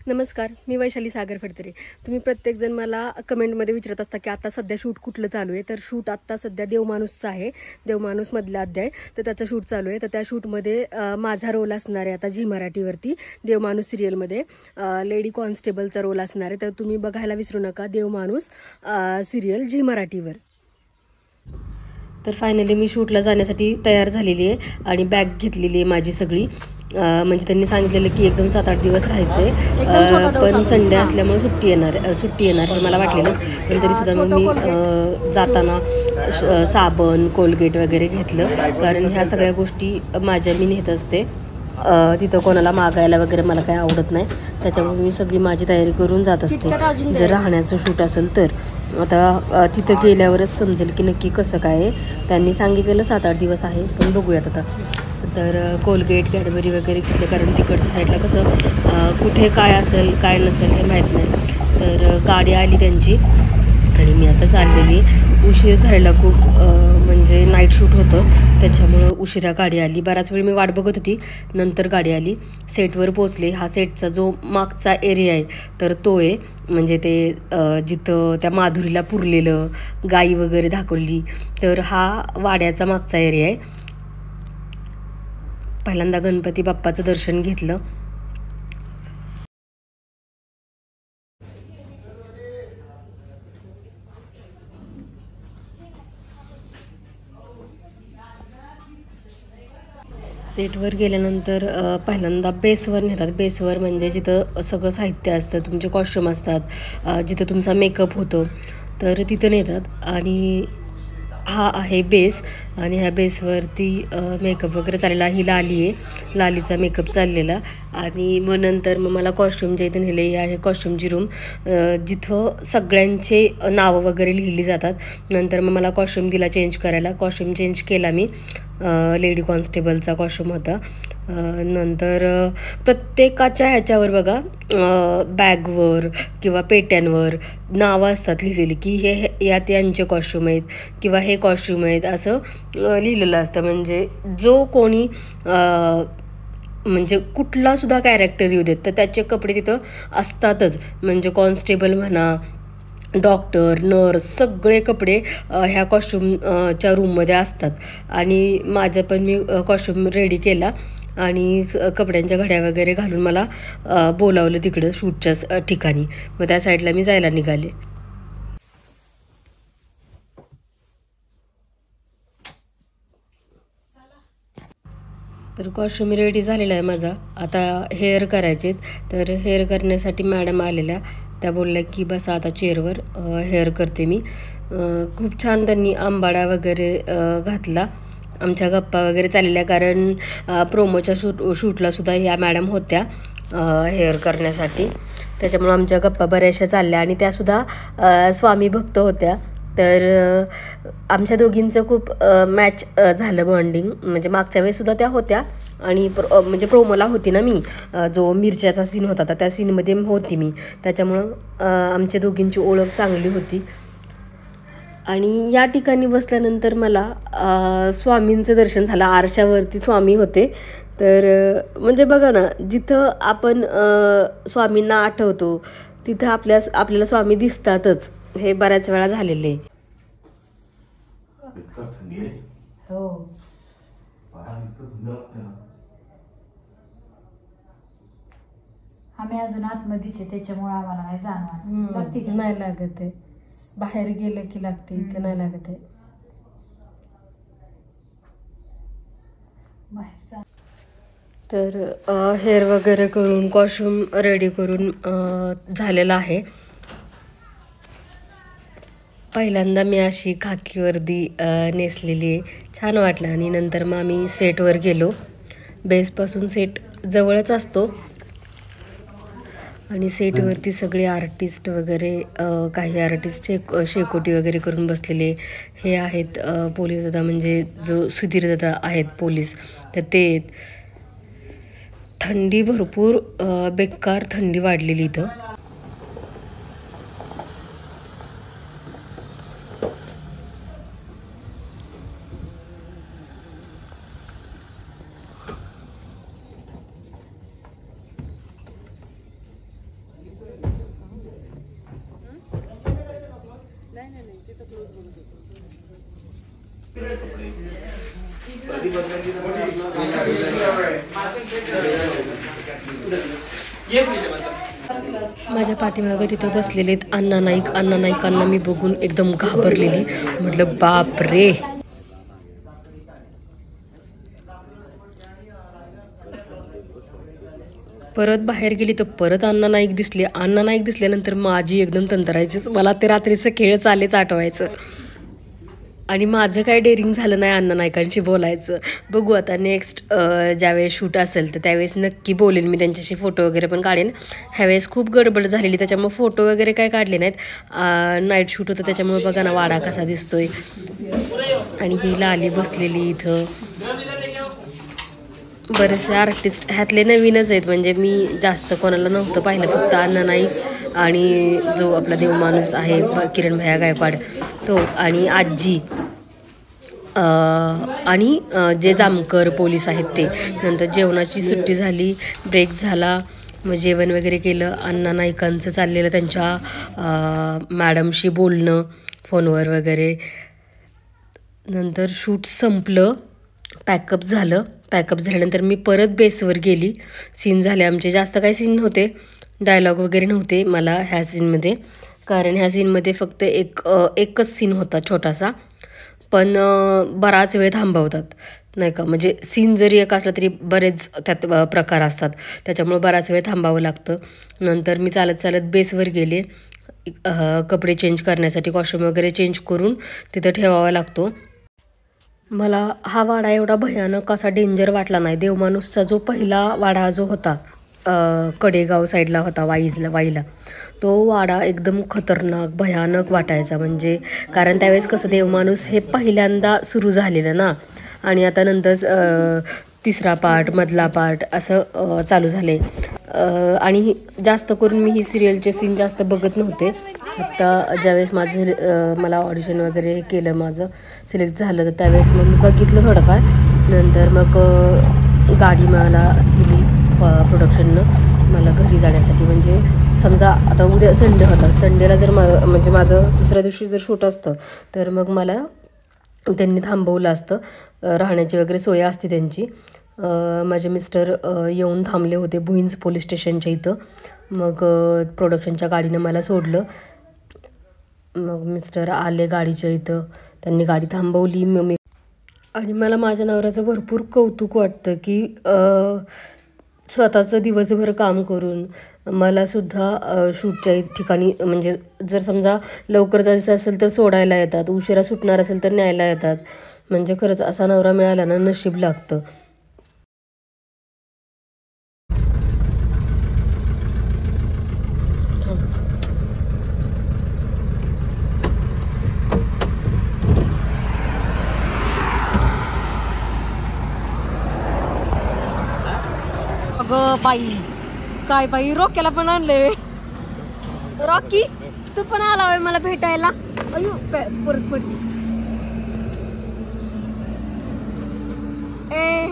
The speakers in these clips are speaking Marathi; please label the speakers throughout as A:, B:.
A: नमस्कार, मी वैशाली सागर फडतरे. तुम्ही प्रत्येकजण मला कमेंटमध्ये विचारत असता की आता सध्या शूट कुठलं चालू आहे. तर शूट आत्ता सध्या देवमाणूसचं आहे. देवमाणूसमधला अध्याय, तर त्याचं शूट चालू आहे. तर त्या शूटमध्ये माझा रोल असणार आहे आता झी मराठीवरती देवमाणूस सिरियलमध्ये लेडी कॉन्स्टेबलचा रोल असणार आहे. तर तुम्ही बघायला विसरू नका देवमाणूस सिरियल झी मराठीवर. तर फायनली मी शूटला जाण्यासाठी तयार झालेली आहे आणि बॅग घेतलेली आहे माझी सगळी. म्हणजे त्यांनी सांगितलेलं की एकदम 7-8 दिवस राहायचे, पण संडे असल्यामुळे सुट्टी येणार हे मला वाटलेलं. पण तरीसुद्धा मग मी जाताना साबण कोलगेट वगैरे घेतलं, कारण ह्या सगळ्या गोष्टी माझ्या मी नेत असते. तिथं कोणाला मागायला वगैरे मला काही आवडत नाही, त्याच्यामुळे मी सगळी माझी तयारी करून जात असते. जर राहण्याचं शूट असेल तर आता तिथं गेल्यावरच समजेल की नक्की कसं काय आहे. त्यांनी सांगितलेलं 7-8 दिवस आहे, पण बघूयात आता. तर कोलगेट कॅडबरी वगैरे घेतलं, कारण तिकडच्या साईडला कसं कुठे काय असेल काय नसेल हे माहीत नाही. तर गाडी आली त्यांची आणि मी आता चाललेली. उशीर झालेला खूप, म्हणजे नाईट शूट होतं त्याच्यामुळं उशिरा गाडी आली. बराच वेळ मी वाट बघत होती, नंतर गाडी आली. सेटवर पोचले. हा सेटचा जो मागचा एरिया आहे तर तो आहे, म्हणजे ते जिथं त्या माधुरीला पुरलेलं गाई वगैरे दाखवली, तर हा वाड्याचा मागचा एरिया आहे. पहिल्यांदा गणपती बाप्पाचं दर्शन घेतलं. सेटवर गेल्यानंतर पहिल्यांदा बेसवर नेतात. बेसवर म्हणजे जिथं सगळं साहित्य असतं, तुमचे कॉस्ट्युम असतात, जिथं तुमचा मेकअप होतो, तर तिथं नेतात. आणि हा आहे बेस, आणि ह्या बेसवरती मेकअप वगैरे चाललेला. ही लाली आहे, लालीचा मेकअप चाललेला. आणि मग नंतर मग मला कॉस्ट्युमच्या इथं नेले. ही आहे कॉस्ट्युमची रूम, जिथं सगळ्यांचे नावं वगैरे लिहिली जातात. नंतर मग मला कॉस्ट्युम दिला चेंज करायला. कॉस्ट्युम चेंज केला मी. लेडी कॉन्स्टेबलचा कॉस्ट्युम होता. नंतर प्रत्येकाच्या ह्याच्यावर बघा बॅगवर किंवा पेट्यांवर नावं असतात लिहिलेली की हे यात यांचे कॉस्ट्युम आहेत किंवा हे कॉस्ट्युम आहेत, असं लिहिलेलं असतं. म्हणजे जो कोणी म्हणजे कुठलासुद्धा कॅरेक्टर येऊ देत तर त्याचे कपडे तिथं असतातच. म्हणजे कॉन्स्टेबल म्हणा, डॉक्टर, नर्स, सगळे कपडे ह्या कॉस्ट्युमच्या रूममध्ये असतात. आणि माझं पण मी कॉस्ट्युम रेडी केला आणि कपड्यांच्या घड्या वगैरे घालून मला बोलावलं तिकडं शूटच्या ठिकाणी. मग त्या साईडला मी जायला निघाले. तर कॉस्ट्युम रेडी झालेला आहे माझा. आता हेअर करायचे, तर हेअर करण्यासाठी मॅडम आलेल्या. त्या बोलल्या की बसा आता चेअरवर, हेअर करते मी. खूप छान त्यांनी आंबाडा वगैरे घातला. आमच्या गप्पा वगैरे चाललेल्या, कारण प्रोमोच्या शूटलासुद्धा ह्या मॅडम होत्या हेअर करण्यासाठी. त्याच्यामुळं आमच्या गप्पा बऱ्याचशा चालल्या. आणि त्यासुद्धा स्वामी भक्त होत्या. तर आमच्या दोघींचं खूप मॅच झालं बॉन्डिंग. म्हणजे मागच्या वेळेससुद्धा त्या होत्या आणि म्हणजे प्रोमोला होती ना मी, जो मिरच्याचा सीन होता तर त्या सीनमध्ये होती मी. त्याच्यामुळं आमच्या दोघींची ओळख चांगली होती. आणि या ठिकाणी बसल्यानंतर मला स्वामींचं दर्शन झालं. आरशावरती स्वामी होते. तर म्हणजे बघा ना, जिथं आपण स्वामींना आठवतो तिथं आपल्याला स्वामी दिसतातच. हे बऱ्याच वेळा झालेले.
B: हो, आम्ही अजून आतमध्येच आहे, त्याच्यामुळे आम्हाला नाही जाणवत.
A: नाही लागत आहे, बाहेर गेलं की लागते, इथे नाही लागत आहे. तर हेअर वगैरे करून कॉस्ट्युम रेडी करून झालेला आहे. पहिल्यांदा मी अशी खाकी वर्दी नेसलेली आहे, छान वाटलं. आणि नंतर मग आम्ही सेटवर गेलो. बेसपासून सेट जवळच असतो. आणि सेटवरती सगळे आर्टिस्ट वगैरे, काही आर्टिस्ट शेकोटी वगैरे करून बसलेले. हे आहेत पोलीस दादा, म्हणजे जो सुधीर दादा आहेत पोलीस, तर ते थंडी भरपूर बेकार थंडी वाढलेली इथं. माझ्या पाठीमागे तिथे बसलेले आहेत अण्णा नाईक. अण्णा नाईकांना मी बघून एकदम घाबरलेली. म्हटलं बाप रे. परत बाहेर गेली तर परत अण्णा नाईक दिसले. अण्णा नाईक दिसल्यानंतर माझी एकदम तंतरायचीच. मला ते रात्रीचं खेळ चालेच आठवायचं. आणि माझं काय डेअरिंग झालं नाही अण्णा नाईकांशी बोलायचं. बघू आता नेक्स्ट ज्यावेळेस शूट असेल तर त्यावेळेस नक्की बोलेन मी त्यांच्याशी. फोटो वगैरे पण काढेन. ह्यावेळेस खूप गडबड झालेली त्याच्यामुळे फोटो वगैरे काय काढले नाहीत. नाईट शूट होतं त्याच्यामुळे बघा ना वाडा कसा दिसतोय. आणि ही लाली बसलेली इथं. बरेचसे आर्टिस्ट ह्यातले नवीनच आहेत. म्हणजे मी जास्त कोणाला नव्हतं पाहिलं. फक्त अण्णा नाईक आणि जो आपला देवमाणूस आहे किरण भैया गायकवाड तो आणि आजी आणि जे जामकर पोलीस आहेत ते. नंतर जेवणाची सुट्टी झाली. ब्रेक झाला. मग जेवण वगैरे केलं. अण्णा नाईकांचं चाललेलं त्यांच्या मॅडमशी बोलणं फोनवर वगैरे. नंतर शूट संपलं. पॅकअप झालं. पॅकअप झाल्यानंतर मी परत बेसवर गेली. सीन झाले आमचे. जास्त काही सीन नव्हते. डायलॉग वगैरे नव्हते मला ह्या सीनमध्ये. कारण ह्या सीनमध्ये फक्त एकच सीन होता छोटासा. पण बराच वेळ थांबवतात नाही का. म्हणजे सीन जरी एक असला तरी बरेच त्यात प्रकार असतात. त्याच्यामुळे बराच वेळ थांबावं लागतं. नंतर मी चालत चालत बेसवर गेले. कपडे चेंज करण्यासाठी कॉस्ट्यूम वगैरे चेंज करून तिथं ठेवावा लागतो. मला हा वाडा एवढा भयानक असा डेंजर वाटला नाही. देवमाणूसचा जो पहिला वाडा जो होता कडेगाव साईडला होता वाईला तो वाडा एकदम खतरनाक भयानक वाटायचा. म्हणजे कारण त्यावेळेस कसं देवमाणूस हे पहिल्यांदा सुरू झालेलं ना. आणि आता नंतर तिसरा पार्ट मधला पार्ट असं चालू झाले. आणि जास्त करून मी ही सिरियलचे सीन जास्त बघत नव्हते. आत्ता ज्यावेळेस मला ऑडिशन वगैरे केलं माझं सिलेक्ट झालं तर त्यावेळेस मग मी बघितलं थोडंफार. नंतर मग गाडी मला दिली प्रोडक्शननं मला घरी जाण्यासाठी. म्हणजे समजा आता उद्या संडे होता. संडेला जर म्हणजे माझं दुसऱ्या दिवशी जर शूट असतं तर मग मला त्यांनी थांबवलं असतं. राहण्याची वगैरे सोय असते त्यांची. माझे मिस्टर येऊन थांबले होते भुईंज पोलीस स्टेशनच्या इथं. मग प्रोडक्शनच्या गाडीनं मला सोडलं. मग मिस्टर आले गाडीच्या इथं. त्यांनी गाडी थांबवली. मग आणि मला माझ्या नवऱ्याचं भरपूर कौतुक वाटतं की स्वतःचं दिवसभर काम करून मलासुद्धा शूटच्या ठिकाणी म्हणजे जर समजा लवकर जायचं असेल तर सोडायला येतात. उशिरा सुटणार असेल तर न्यायला येतात. म्हणजे खरंच असा नवरा मिळाला ना नशीब लागतं. अगं बाई काय बाई रॉकीला पण आणलंय. रॉकी तू पण आला मला भेटायला. अयो परस पडली. ए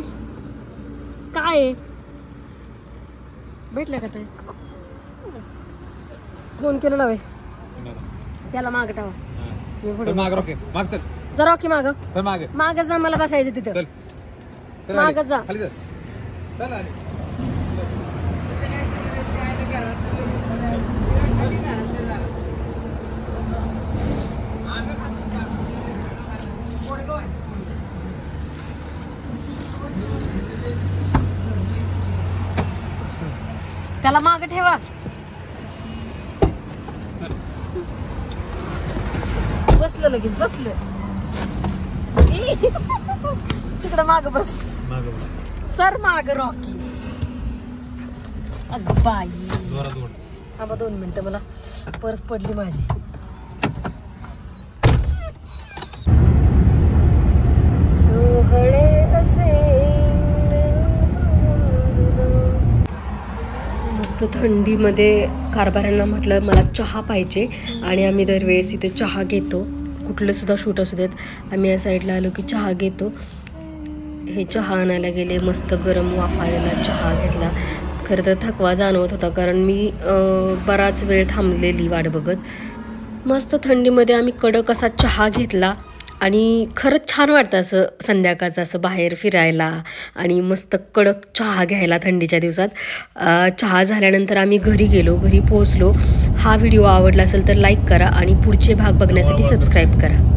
A: काय भेटलं का ते फोन केलं नव्हे त्याला माग टावा. मी जा रॉकी माग जा. मला बसायचं तिथं. माग जा. त्याला माग ठेवा. बसलं लगेच बसलं. तिकडं माग बस. सर माग रॉकी. अगं बाई थांबा 2 मिनिटं मला पर्स पडली माझी. सोहळे असे मस्त थंडीमध्ये कारभाऱ्यांना म्हटलं मला चहा पाहिजे. आणि आम्ही दरवेळेस इथे चहा घेतो. कुठलं सुद्धा शूट असू देत आम्ही या साईडला आलो की चहा घेतो. हे चहा आणायला गेले. मस्त गरम वाफाळलेला चहा घेतला. खरं तर थकवा जाणवत होता कारण मी बराच वेळ थांबलेली वाट बघत. मस्त थंडीमध्ये आम्ही कडक असा चहा घेतला आणि खरंच छान वाटतं असं संध्याकाळचं असं बाहेर फिरायला आणि मस्त कडक चहा घ्यायला थंडीच्या दिवसात. चहा झाल्यानंतर आम्ही घरी गेलो, घरी पोहोचलो. हा व्हिडिओ आवडला असेल तर लाईक करा आणि पुढचे भाग बघण्यासाठी सबस्क्राईब करा.